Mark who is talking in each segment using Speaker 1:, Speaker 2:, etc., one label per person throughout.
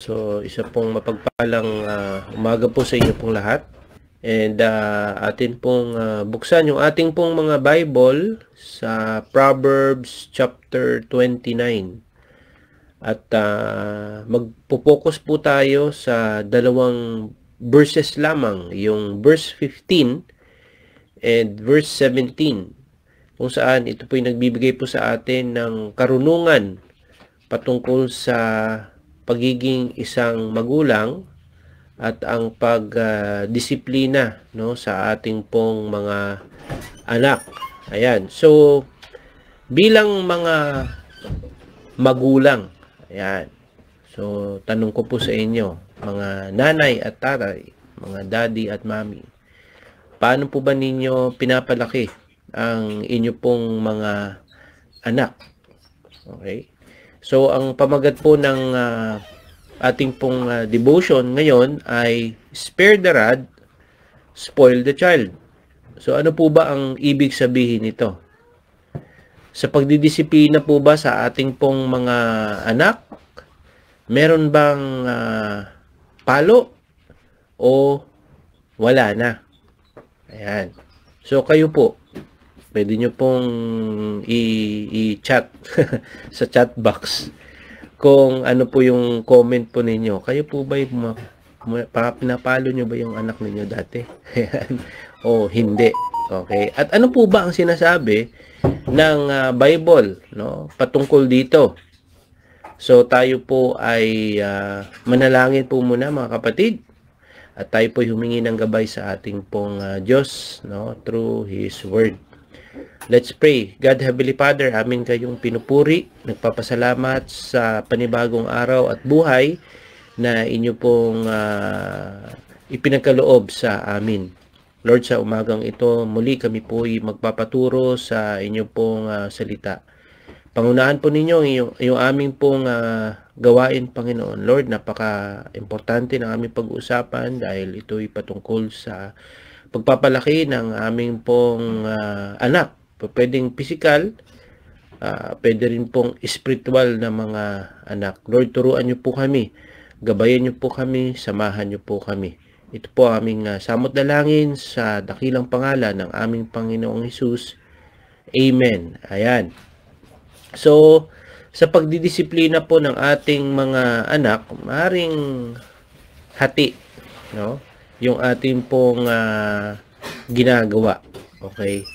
Speaker 1: So, isa pong mapagpalang umaga po sa inyo pong lahat. And atin pong buksan yung ating pong mga Bible sa Proverbs chapter 29. At magpo-focus po tayo sa dalawang verses lamang, yung verse 15 and verse 17, kung saan ito po yung nagbibigay po sa atin ng karunungan patungkol sa pagiging isang magulang at ang pagdisiplina sa ating pong mga anak. Ayan. So, bilang mga magulang, ayan. So, tanong ko po sa inyo, mga nanay at tatay, mga daddy at mommy, paano po ba ninyo pinapalaki ang inyo pong mga anak? Okay? So, ang pamagat po ng ating pong devotion ngayon ay spare the rod, spoil the child. So, ano po ba ang ibig sabihin nito? Sa pagdidisiplina po ba sa ating pong mga anak, meron bang palo o wala na? Ayan. So, kayo po, pwede nyo pong i-chat sa chat box kung ano po yung comment po ninyo. Kayo po ba pinapalo nyo ba yung anak ninyo dati? O hindi? Okay. At ano po ba ang sinasabi ng Bible patungkol dito? So tayo po ay manalangin po muna mga kapatid. At tayo po humingi ng gabay sa ating pong Diyos through His Word. Let's pray. God, Heavenly Father, amin kayong pinupuri. Nagpapasalamat sa panibagong araw at buhay na inyo pong ipinagkaloob sa amin. Lord, sa umagang ito, muli kami po ay magpapaturo sa inyo pong salita. Pangunahan po ninyo yung aming pong gawain, Panginoon. Lord, napaka-importante ng aming pag-uusapan dahil ito'y patungkol sa pagpapalaki ng aming pong anak. Pwedeng physical, pwede rin pong spiritual na mga anak. Lord, turuan niyo po kami, gabayan niyo po kami, samahan niyo po kami. Ito po aming samot dalangin sa dakilang pangalan ng aming Panginoong Hesus. Amen. Ayan. So, sa pagdidisiplina po ng ating mga anak, maaaring hati, yung ating pong ginagawa. Okay?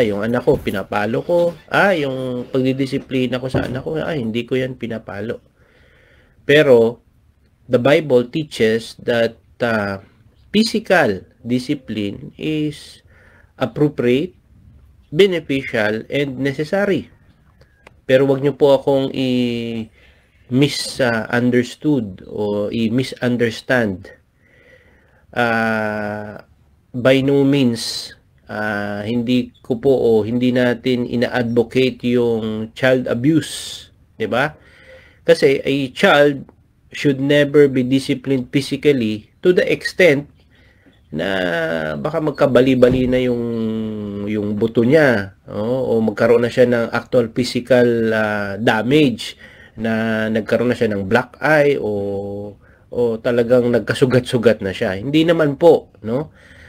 Speaker 1: Yung anak ko, pinapalo ko. Yung pagdidisiplina ko sa anak ko, hindi ko yan pinapalo. Pero, the Bible teaches that physical discipline is appropriate, beneficial, and necessary. Pero wag niyo po akong i-misunderstood o i-misunderstand. By no means, hindi ko po o hindi natin ina-advocate yung child abuse, 'di ba? Kasi a child should never be disciplined physically to the extent na baka magkabali-bali na yung buto niya, o magkaroon na siya ng actual physical damage, na nagkaroon na siya ng black eye o talagang nagkasugat-sugat na siya. Hindi naman po,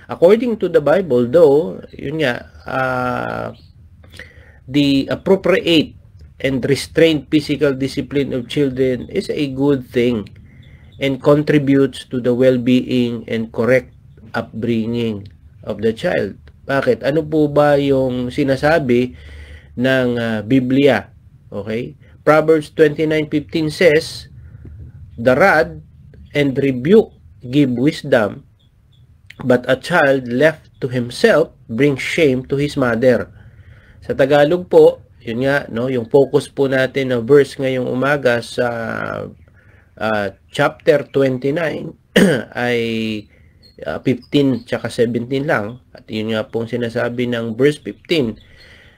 Speaker 1: according to the Bible though, yun nga, the appropriate and restrained physical discipline of children is a good thing and contributes to the well-being and correct upbringing of the child. Bakit? Ano po ba yung sinasabi ng Biblia? Okay? Proverbs 29:15 says, "The rod and rebuke give wisdom, but a child left to himself brings shame to his mother." Sa Tagalog po, yun nga, yung focus po natin na verse ngayong umaga sa chapter 29 ay 15 tsaka 17 lang. At yun nga pong sinasabi ng verse 15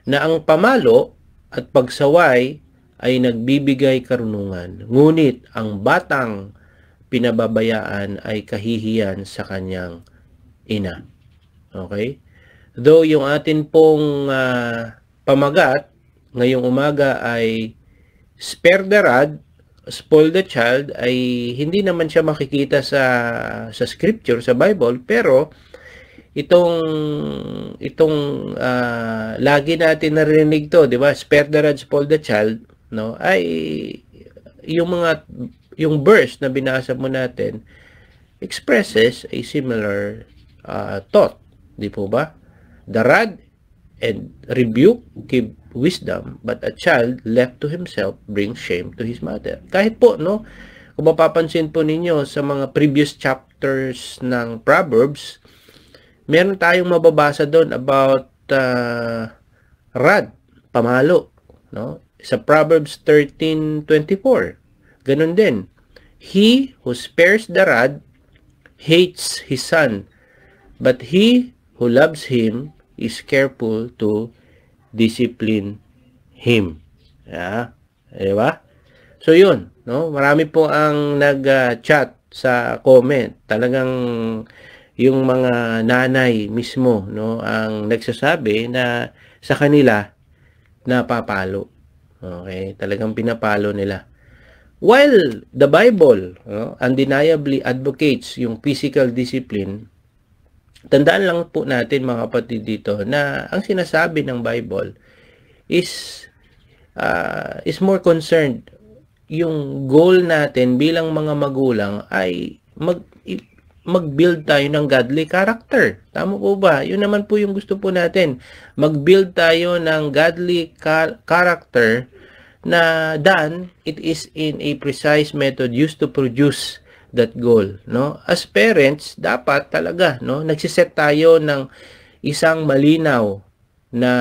Speaker 1: na ang pamalo at pagsaway ay nagbibigay karunungan, ngunit ang batang pinababayaan ay kahihiyan sa kanyang ina. Okay? Though yung atin pong pamagat ngayong umaga ay spare the rod,
Speaker 2: spoil the child ay hindi naman siya makikita sa scripture, sa Bible, pero itong lagi natin narinig to, 'di ba? Spare the rod, spoil the child, no? Ay yung verse na binasa mo natin expresses a similar thought, di po ba? The rod and rebuke give wisdom, but a child left to himself brings shame to his mother. Kahit po, no, kung mapapansin po ninyo sa mga previous chapters ng Proverbs, meron tayong mababasa doon about rod, pamalo, no? Sa Proverbs 13:24, ganun din. He who spares the rod hates his son, but he who loves him is careful to discipline him. Yeah, di ba? So yun, no? Marami po ang nag-chat sa comment. Talagang yung mga nanay mismo, no, ang nagsasabi na sa kanila napapalo. Okay, talagang pinapalo nila. While the Bible, no, undeniably advocates yung physical discipline, tandaan lang po natin mga kapatid dito na ang sinasabi ng Bible is more concerned. Yung goal natin bilang mga magulang ay mag-build tayo ng godly character. Tama po ba? Yun naman po yung gusto po natin. Mag-build tayo ng godly character na done, it is in a precise method used to produce that goal, no? As parents, dapat talaga, no, nagsiset tayo ng isang malinaw na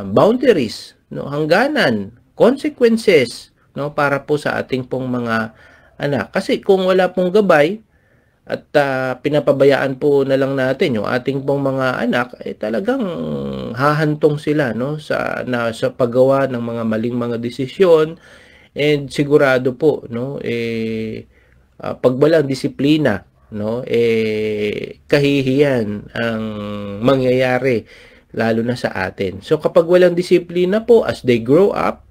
Speaker 2: boundaries, no, hangganan, consequences, no, para po sa ating pong mga anak. Kasi kung wala pong gabay at pinapabayaan po na lang natin yung ating pong mga anak, eh talagang hahantong sila, no, sa paggawa ng mga maling mga desisyon. And sigurado po, no, pag walang disiplina, no, kahihiyan ang mangyayari lalo na sa atin. So kapag walang disiplina po, as they grow up,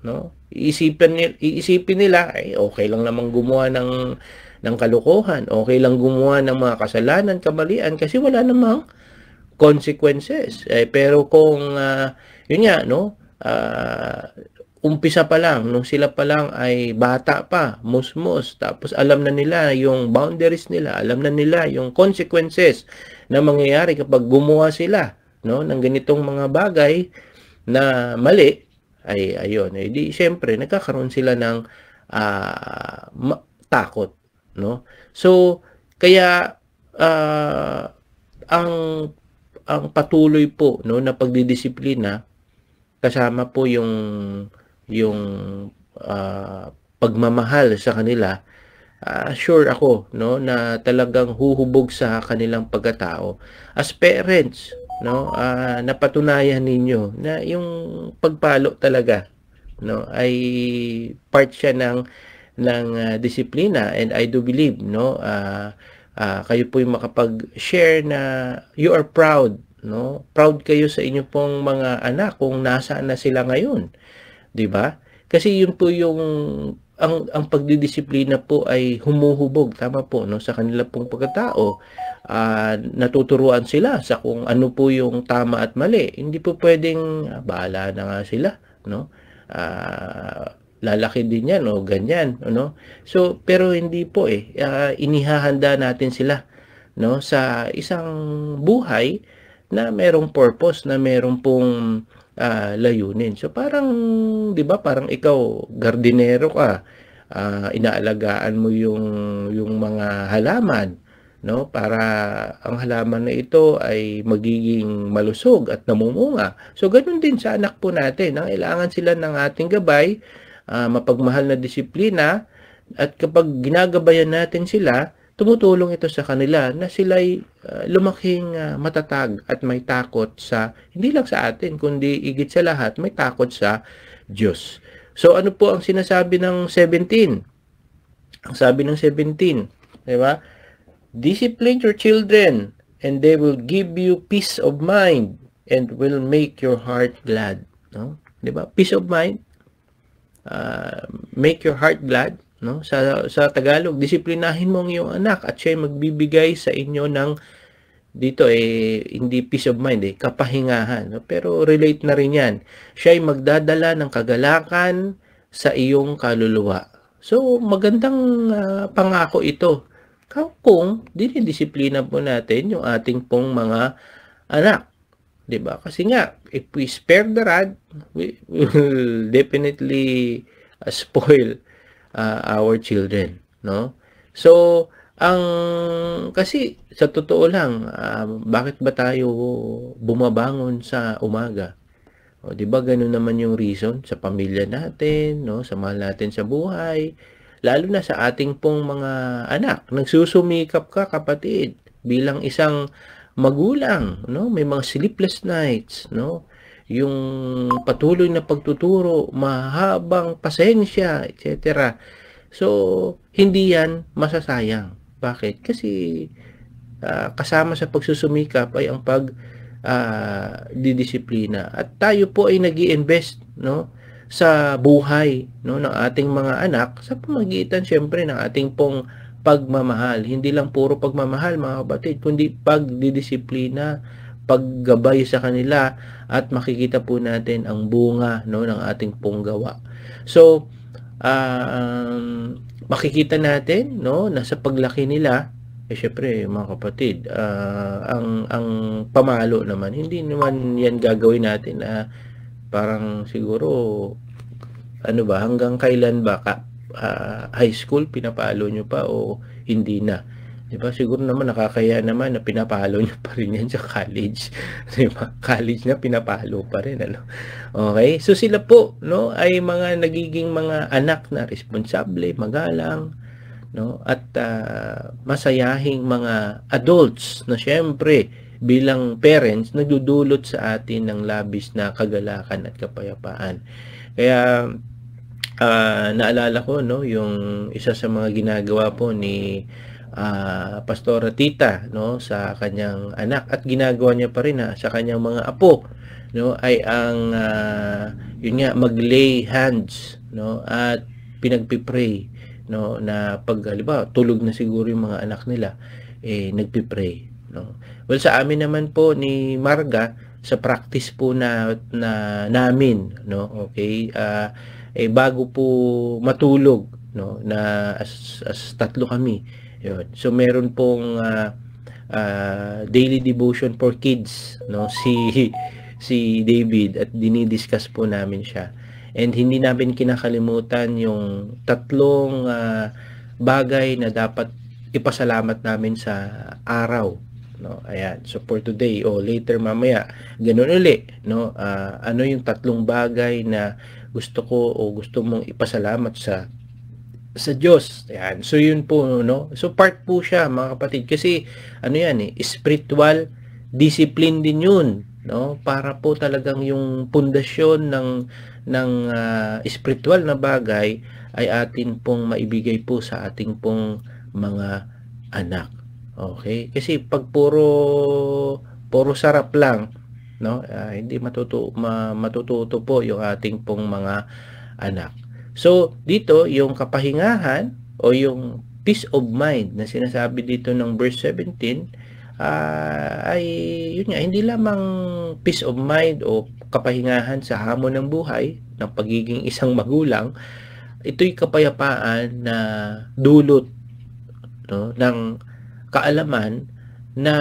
Speaker 2: no, iisipin nila ay okay lang namang gumawa ng kalokohan, okay lang gumawa ng mga kasalanan, kamalian kasi wala namang consequences. Pero kung yun nga, no, umpisa pa lang, nung sila pa lang ay bata pa, musmos, tapos alam na nila yung boundaries nila, alam na nila yung consequences na mangyayari kapag gumawa sila, no, ng ganitong mga bagay na mali, ay ayun, di syempre nagkakaroon sila ng takot, no? So kaya ang patuloy po, no, na pagdidisiplina kasama po yung pagmamahal sa kanila. Sure ako, no, na talagang huhubog sa kanilang pagkatao. As parents, no, napatunayan ninyo na yung pagpalo talaga, no, ay part siya ng disiplina. And I do believe, no, kayo po yung makapag-share na you are proud, no, proud kayo sa inyo pong mga anak kung nasaan na sila ngayon, 'di ba? Kasi yun po yung ang pagdidisiplina po ay humuhubog, tama po, no, sa kanila pong pagkatao. Natuturuan sila sa kung ano po yung tama at mali. Hindi po pwedeng bahala na nga sila, no, lalaki din yan o ganyan, no. So pero hindi po inihahanda natin sila, no, sa isang buhay na merong purpose, na merong pong layunin. So parang, 'di ba, parang ikaw gardinero ka, inaalagaan mo yung mga halaman, no, para ang halaman na ito ay magiging malusog at namumunga. So ganoon din sa anak po natin, kailangan sila ng ating gabay, mapagmahal na disiplina, at kapag ginagabayan natin sila, tumutulong ito sa kanila na sila'y lumaking matatag at may takot sa, hindi lang sa atin, kundi higit sa lahat, may takot sa Diyos. So ano po ang sinasabi ng 17? Ang sabi ng 17, di ba? Discipline your children and they will give you peace of mind and will make your heart glad. No? Di ba? Peace of mind, make your heart glad. no? Sa Tagalog, disiplinahin mo ang iyong anak at siya ay magbibigay sa inyo ng dito hindi peace of mind kapahingahan, no? Pero relate na rin 'yan. Siya ay magdadala ng kagalakan sa iyong kaluluwa. So magandang pangako ito. Kung dinidisiplina po natin yung ating pong mga anak, 'di ba? Kasi nga if we spare the rod, we will definitely spoil our children, no? So ang kasi sa totoo lang, bakit ba tayo bumabangon sa umaga? O 'di ba gano'n naman yung reason sa pamilya natin, no, sa mahal natin sa buhay, lalo na sa ating pong mga anak. Nagsusumikap ka kapatid bilang isang magulang, no? May mga sleepless nights, no? Yung patuloy na pagtuturo, mahabang pasensya, etc. So, hindi yan masasayang. Bakit? Kasi kasama sa pagsusumikap ay ang didisiplina. At tayo po ay nag-i-invest, no, sa buhay, no, ng ating mga anak sa pamamagitan syempre ng ating pong pagmamahal. Hindi lang puro pagmamahal mga kapatid, kundi pagdidisiplina, paggabay sa kanila at makikita po natin ang bunga, no, ng ating pong gawa. So, makikita natin, no, na sa paglaki nila syempre mga kapatid, ang pamalo naman, hindi naman yan gagawin natin na parang siguro ano ba, hanggang kailan ba high school pinapalo nyo pa o hindi na, di ba? Siguro naman nakakaya naman na pinapalo nyo pa rin yan sa college. Di ba? College na pinapalo pa rin, ano? Okay, so sila po, no, ay mga nagiging mga anak na responsable, magalang, no, at masayahing mga adults na syempre bilang parents nagdudulot sa atin ng labis na kagalakan at kapayapaan. Kaya naalala ko, no, yung isa sa mga ginagawa po ni Pastora Tita, no, sa kanyang anak at ginagawa niya pa rin sa kanyang mga apo, no, ay ang yun nga, mag-lay hands, no, at pinagpipray, no, na pag halimbawa tulog na siguro yung mga anak nila, nagpipray, no. Well, sa amin naman po ni Marga, sa practice po namin, no, okay, bago po matulog, no, na as tatlo kami, yun. So meron pong daily devotion for kids, no, si David, at dinidiscuss po namin siya. And hindi namin kinakalimutan yung tatlong bagay na dapat ipasalamat namin sa araw, no. Ayan. So for today o later mamaya, ganun uli, no. Ano yung tatlong bagay na gusto ko o gusto mong ipasalamat sa Diyos. Ayan. So yun po, no. So part po siya mga kapatid, kasi ano yan spiritual discipline din yun, no, para po talagang yung pundasyon ng spiritual na bagay ay atin pong maibigay po sa ating pong mga anak. Okay? Kasi pag puro sarap lang, no, hindi matututo po yung ating pong mga anak. So dito yung kapahingahan o yung peace of mind na sinasabi dito ng verse 17 ay yun nga, hindi lamang peace of mind o kapahingahan sa hamon ng buhay ng pagiging isang magulang. Ito'y kapayapaan na dulot, no, ng kaalaman na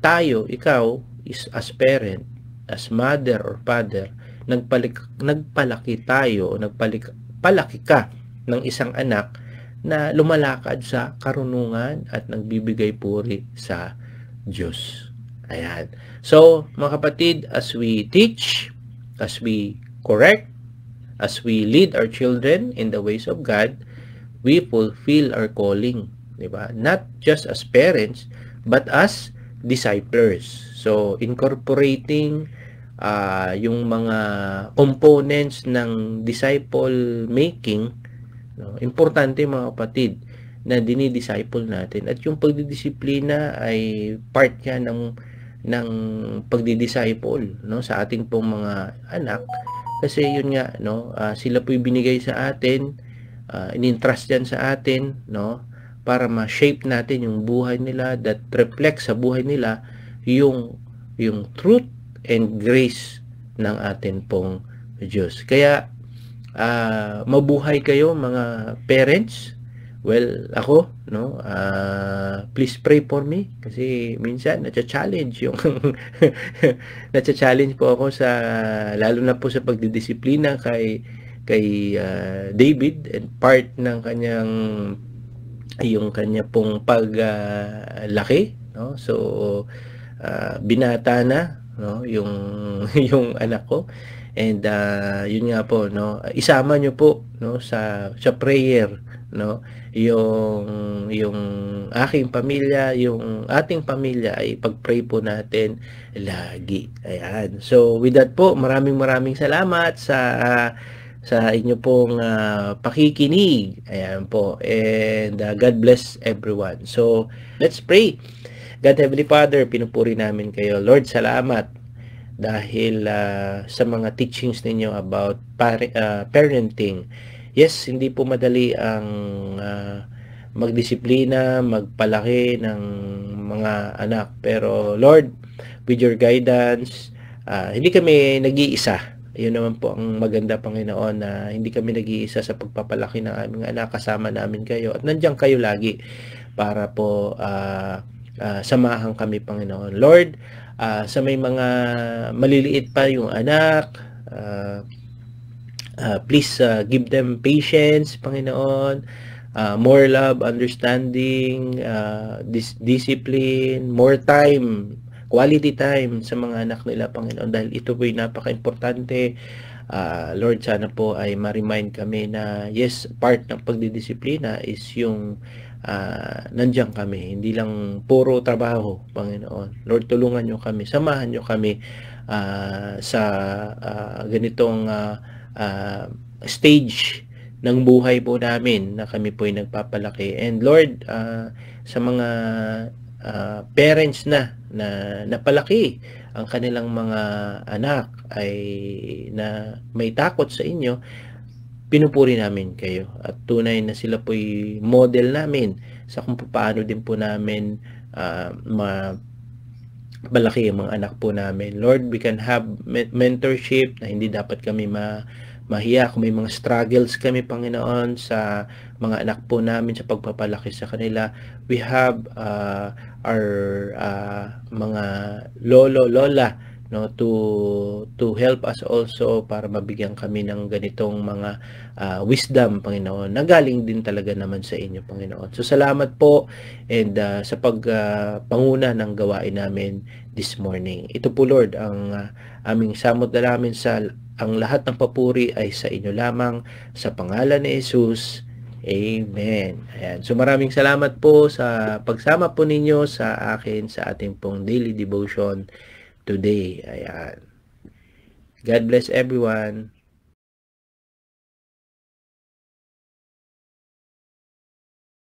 Speaker 2: tayo, ikaw is as parent, as mother or father, nagpalaki tayo, palaki ka ng isang anak na lumalakad sa karunungan at nagbibigay puri sa Diyos. Ayan. So, mga kapatid, as we teach, as we correct, as we lead our children in the ways of God, we fulfill our calling, diba? Not just as parents, but as disciples. So, incorporating yung mga components ng disciple making, no? Importante mga kapatid na dinidisciple natin, at yung pagdidisiplina ay part yan ng pagdidisciple, no, sa ating pong mga anak, kasi yun nga, no, sila po'y binigay sa atin in-entrust yan sa atin, no? Para ma-shape natin yung buhay nila, that reflects sa buhay nila yung truth and grace ng atin pong Diyos. Kaya mabuhay kayo mga parents. Well, ako, no, please pray for me kasi minsan na-challenge yung na-challenge po ako sa, lalo na po sa pagdidisiplina kay David, and part ng kanyang yung kanya pong paglaki, no? So binata na, no, yung yung anak ko, and yun nga po, no, isama nyo po, no, sa prayer, no, yung aking pamilya, yung ating pamilya ay pag-pray po natin lagi. Ayan. So with that po, maraming salamat sa inyo pong pakikinig. Ayan po. And God bless everyone. So let's pray. God, Heavenly Father, pinupuri namin kayo. Lord, salamat dahil sa mga teachings ninyo about parenting. Yes, hindi po madali ang magdisiplina, magpalaki ng mga anak. Pero Lord, with your guidance, hindi kami nag-iisa. Yun naman po ang maganda, Panginoon, na hindi kami nag-iisa sa pagpapalaki ng aming anak. Kasama namin kayo at nandiyan kayo lagi para po samahan kami, Panginoon. Lord, sa may mga maliliit pa yung anak, please give them patience, Panginoon, more love, understanding, discipline, more time, quality time sa mga anak nila, Panginoon, dahil ito po'y napaka-importante. Lord, sana po ay ma-remind kami na yes, part ng pagdidisiplina is yung nandiyan kami, hindi lang puro trabaho, Panginoon. Lord, tulungan nyo kami, samahan nyo kami sa ganitong stage ng buhay po namin na kami po ay nagpapalaki. And Lord, sa mga parents na napalaki ang kanilang mga anak ay na may takot sa inyo, pinupuri namin kayo at tunay na sila po'y model namin sa kung paano din po namin malaki ang mga anak po namin. Lord, we can have mentorship na hindi dapat kami mahiya kung may mga struggles kami, Panginoon, sa mga anak po namin sa pagpapalaki sa kanila. We have our mga lolo, lola, no, to help us also para mabigyan kami ng ganitong mga wisdom, Panginoon, na galing din talaga naman sa inyo, Panginoon. So salamat po and sa panguna ng gawain namin this morning. Ito po, Lord, ang aming samot na namin, ang lahat ng papuri ay sa inyo lamang, sa pangalan ni Jesus. Amen. Ayan. So maraming salamat po sa pagsama po ninyo sa akin sa ating pong daily devotion today. Ayan. God bless everyone.